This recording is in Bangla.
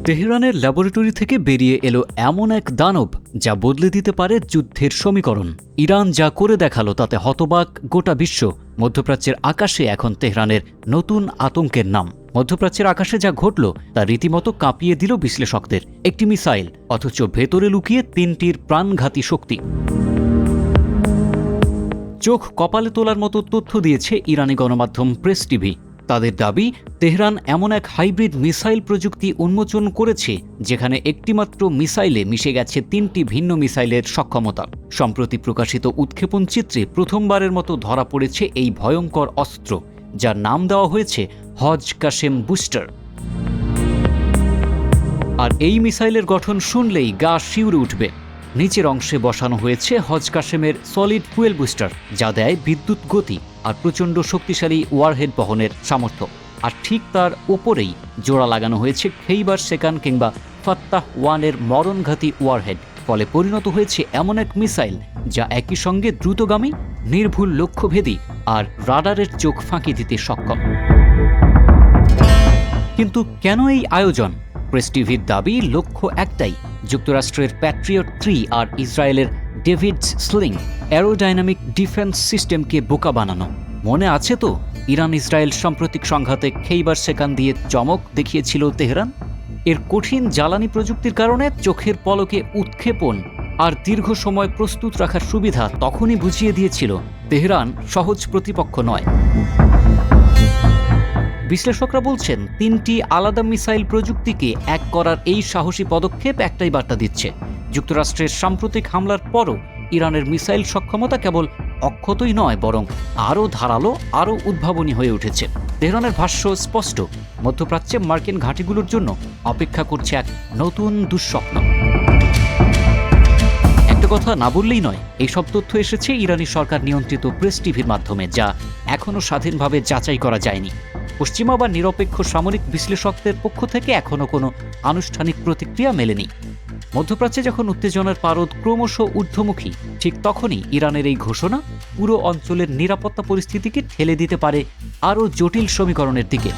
তেহরানের ল্যাবরেটরি থেকে বেরিয়ে এলো এমন এক দানব যা বদলে দিতে পারে যুদ্ধের সমীকরণ। ইরান যা করে দেখালো তাতে হতবাক গোটা বিশ্ব। মধ্যপ্রাচ্যের আকাশে এখন তেহরানের নতুন আতঙ্কের নাম। মধ্যপ্রাচ্যের আকাশে যা ঘটল তা রীতিমতো কাঁপিয়ে দিল বিশ্লেষকদের। একটি মিসাইল, অথচ ভেতরে লুকিয়ে তিনটির প্রাণঘাতী শক্তি। চোখ কপালে তোলার মতো তথ্য দিয়েছে ইরানি গণমাধ্যম প্রেস টিভি। তাদের দাবি, তেহরান এমন এক হাইব্রিড মিসাইল প্রযুক্তি উন্মোচন করেছে যেখানে একটিমাত্র মিসাইলে মিশে গেছে তিনটি ভিন্ন মিসাইলের সক্ষমতা। সম্প্রতি প্রকাশিত উৎক্ষেপণ চিত্রে প্রথমবারের মতো ধরা পড়েছে এই ভয়ঙ্কর অস্ত্র, যার নাম দেওয়া হয়েছে হজ কাশেম বুস্টার। আর এই মিসাইলের গঠন শুনলেই গা শিউরে উঠবে। নিচের অংশে বসানো হয়েছে হজ কাশেমের সলিড ফুয়েল বুস্টার, যা দেয় বিদ্যুৎ গতি আর প্রচণ্ড শক্তিশালী ওয়ারহেড বহনের সামর্থ্য। আর ঠিক তার ওপরেই জোড়া লাগানো হয়েছে খেইবার সেকান কিংবা ফাত্তাহ 1-এর মরণঘাতী ওয়ারহেড। ফলে পরিণত হয়েছে এমন এক মিসাইল যা একই সঙ্গে দ্রুতগামী, নির্ভুল লক্ষ্যভেদী আর রাডারের চোখ ফাঁকি দিতে সক্ষম। কিন্তু কেন এই আয়োজন? প্রেস টিভির দাবি, লক্ষ্য একটাই, যুক্তরাষ্ট্রের প্যাট্রিয়ট 3 আর ইসরায়েলের ডেভিডস স্লিং অ্যারোডাইনামিক ডিফেন্স সিস্টেমকে বোকা বানানো। মনে আছে তো ইরান ইসরায়েল সাম্প্রতিক সংঘাতে খেইবার সেকান দিয়ে চমক দেখিয়েছিল তেহরান? এর কঠিন জ্বালানি প্রযুক্তির কারণে চোখের পলকে উৎক্ষেপণ আর দীর্ঘ সময় প্রস্তুত রাখার সুবিধা তখনই বুঝিয়ে দিয়েছিল তেহরান সহজ প্রতিপক্ষ নয়। বিশ্লেষকরা বলছেন, তিনটি আলাদা মিসাইল প্রযুক্তিকে এক করার এই সাহসী পদক্ষেপ একটাই বার্তা দিচ্ছে, যুক্তরাষ্ট্রের সাম্প্রতিক হামলার পরও ইরানের মিসাইল সক্ষমতা কেবল অক্ষতই নয়, বরং আরও ধারালো, আরও উদ্ভাবনী হয়ে উঠেছে। তেহরানের ভাষ্য স্পষ্ট, মধ্যপ্রাচ্যে মার্কিন ঘাঁটিগুলোর জন্য অপেক্ষা করছে এক নতুন দুঃস্বপ্ন। একটা কথা না বললেই নয়, এইসব তথ্য এসেছে ইরানি সরকার নিয়ন্ত্রিত প্রেস টিভির মাধ্যমে, যা এখনও স্বাধীনভাবে যাচাই করা যায়নি। পশ্চিমা বা নিরপেক্ষ সামরিক বিশ্লেষকদের পক্ষ থেকে এখনও কোনো আনুষ্ঠানিক প্রতিক্রিয়া মেলেনি। মধ্যপ্রাচ্যে যখন উত্তেজনার পারদ ক্রমশ ঊর্ধ্বমুখী, ঠিক তখনই ইরানের এই ঘোষণা পুরো অঞ্চলের নিরাপত্তা পরিস্থিতিকে ঠেলে দিতে পারে আরও জটিল সমীকরণের দিকে।